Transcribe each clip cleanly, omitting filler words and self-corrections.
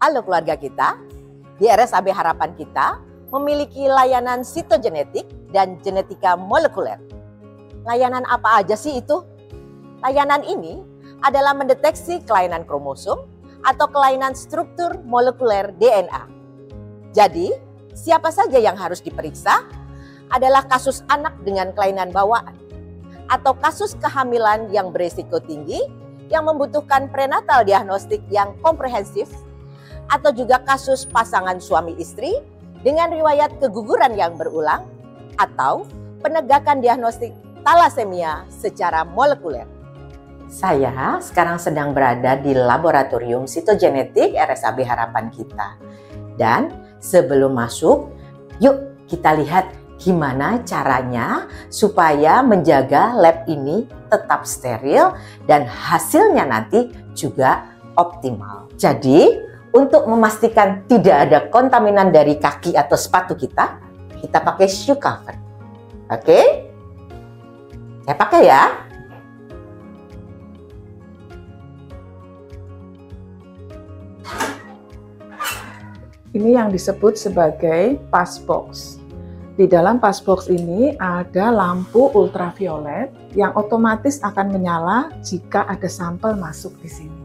Halo keluarga kita, di RSAB Harapan kita memiliki layanan sitogenetik dan genetika molekuler. Layanan apa aja sih itu? Layanan ini adalah mendeteksi kelainan kromosom atau kelainan struktur molekuler DNA. Jadi, siapa saja yang harus diperiksa adalah kasus anak dengan kelainan bawaan atau kasus kehamilan yang berisiko tinggi yang membutuhkan prenatal diagnostik yang komprehensif, atau juga kasus pasangan suami istri dengan riwayat keguguran yang berulang atau penegakan diagnostik talasemia secara molekuler. Saya sekarang sedang berada di laboratorium sitogenetik RSAB Harapan kita. Dan sebelum masuk, yuk kita lihat gimana caranya supaya menjaga lab ini tetap steril dan hasilnya nanti juga optimal. Jadi, untuk memastikan tidak ada kontaminan dari kaki atau sepatu kita pakai shoe cover. Oke? Saya pakai ya. Ini yang disebut sebagai passbox. Di dalam passbox ini ada lampu ultraviolet yang otomatis akan menyala jika ada sampel masuk di sini.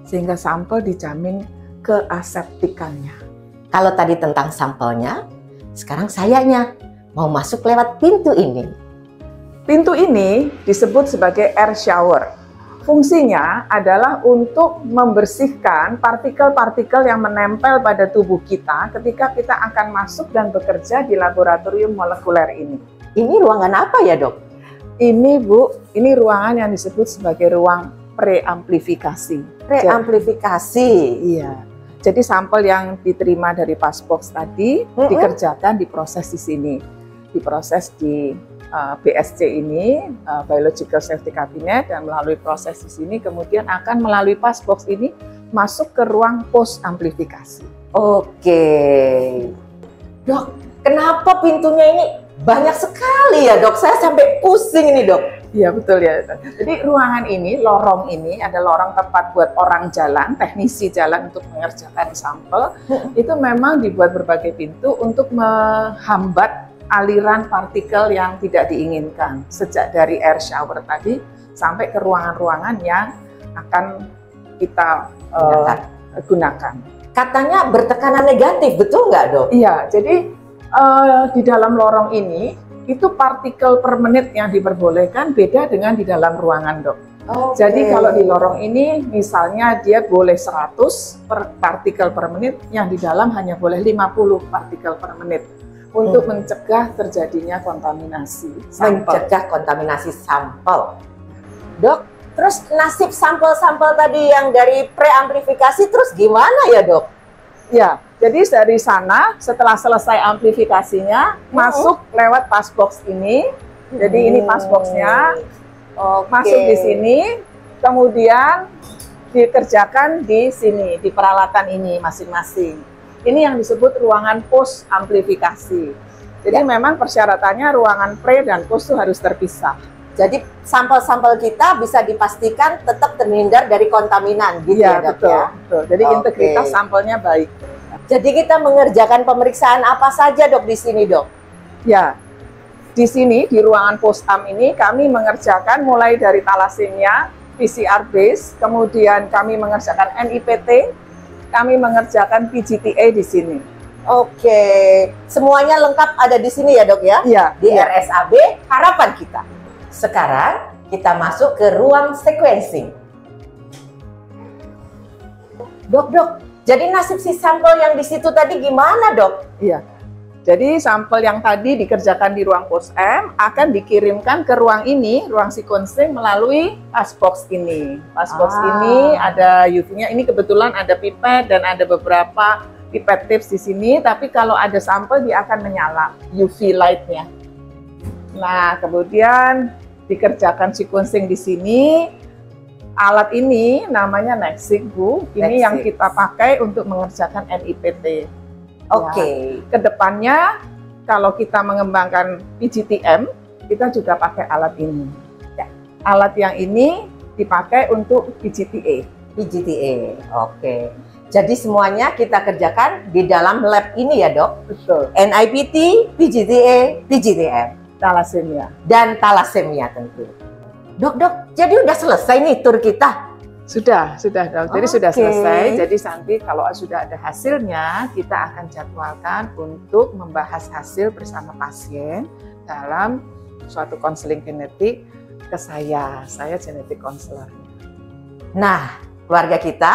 Sehingga sampel dijamin keaseptikannya. Kalau tadi tentang sampelnya, sekarang sayanya mau masuk lewat pintu ini. Pintu ini disebut sebagai air shower. Fungsinya adalah untuk membersihkan partikel-partikel yang menempel pada tubuh kita ketika kita akan masuk dan bekerja di laboratorium molekuler ini. Ini ruangan apa ya, Dok? Ini, Bu, ini ruangan yang disebut sebagai ruang preamplifikasi. Preamplifikasi. Iya. Jadi sampel yang diterima dari passbox tadi dikerjakan, diproses di sini. Diproses di BSC ini, Biological Safety Cabinet, dan melalui proses di sini kemudian akan melalui passbox ini masuk ke ruang post amplifikasi. Oke. Dok, kenapa pintunya ini banyak sekali ya, Dok? Saya sampai pusing ini, Dok. Iya, betul ya. Jadi ruangan ini, lorong ini ada lorong tempat buat orang jalan, teknisi jalan untuk mengerjakan sampel. Itu memang dibuat berbagai pintu untuk menghambat aliran partikel yang tidak diinginkan. Sejak dari air shower tadi sampai ke ruangan-ruangan yang akan kita gunakan. Katanya bertekanan negatif, betul nggak, Dok? Iya, jadi di dalam lorong ini itu partikel per menit yang diperbolehkan beda dengan di dalam ruangan, Dok. Jadi kalau di lorong ini misalnya dia boleh 100 partikel per menit, yang di dalam hanya boleh 50 partikel per menit untuk mencegah terjadinya kontaminasi sampel. Mencegah kontaminasi sampel. Dok, terus nasib sampel-sampel tadi yang dari preamplifikasi terus gimana ya, Dok? Ya, jadi dari sana setelah selesai amplifikasinya masuk lewat passbox ini. Jadi ini passboxnya masuk di sini, kemudian dikerjakan di sini di peralatan ini masing-masing. Ini yang disebut ruangan post amplifikasi. Jadi memang persyaratannya ruangan pre dan post itu harus terpisah. Jadi sampel-sampel kita bisa dipastikan tetap terhindar dari kontaminan gitu ya, Dok, betul, ya? Betul. Jadi integritas sampelnya baik. Jadi kita mengerjakan pemeriksaan apa saja, Dok, di sini, Dok? Ya, di sini di ruangan postam ini kami mengerjakan mulai dari talasemia, PCR base, kemudian kami mengerjakan NIPT, kami mengerjakan PGTA di sini. Oke, semuanya lengkap ada di sini ya, Dok, ya? Iya. Di RSAB Harapan kita. Sekarang kita masuk ke ruang sequencing. Dok, jadi nasib si sampel yang di situ tadi gimana, Dok? Iya. Jadi sampel yang tadi dikerjakan di ruang post-M akan dikirimkan ke ruang ini, ruang sequencing melalui passbox ini. Passbox ini ada UV-nya, ini kebetulan ada pipet dan ada beberapa pipet tips di sini, tapi kalau ada sampel dia akan menyala UV light-nya. Nah, kemudian dikerjakan sequencing di sini. Alat ini namanya NextSeq, Bu. Ini yang kita pakai untuk mengerjakan NIPT. Oke. Kedepannya kalau kita mengembangkan PGTM, kita juga pakai alat ini. Alat yang ini dipakai untuk PGTA. PGTA, oke. Jadi semuanya kita kerjakan di dalam lab ini ya dok? Betul. NIPT, PGTA, PGTM. Thalassemia. Dan thalassemia tentu. Dok, jadi udah selesai nih tur kita? Sudah dok. Jadi sudah Oke. selesai. Jadi nanti kalau sudah ada hasilnya, kita akan jadwalkan untuk membahas hasil bersama pasien dalam suatu konseling genetik ke saya genetik konselor. Nah, keluarga kita,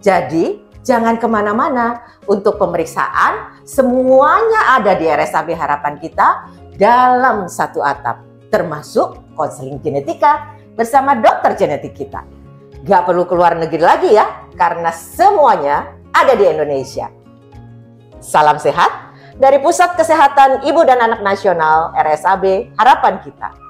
jadi jangan kemana-mana. Untuk pemeriksaan, semuanya ada di RSAB Harapan Kita dalam satu atap, termasuk konseling genetika bersama dokter genetik kita. Gak perlu keluar negeri lagi ya, karena semuanya ada di Indonesia. Salam sehat dari Pusat Kesehatan Ibu dan Anak Nasional RSAB Harapan Kita.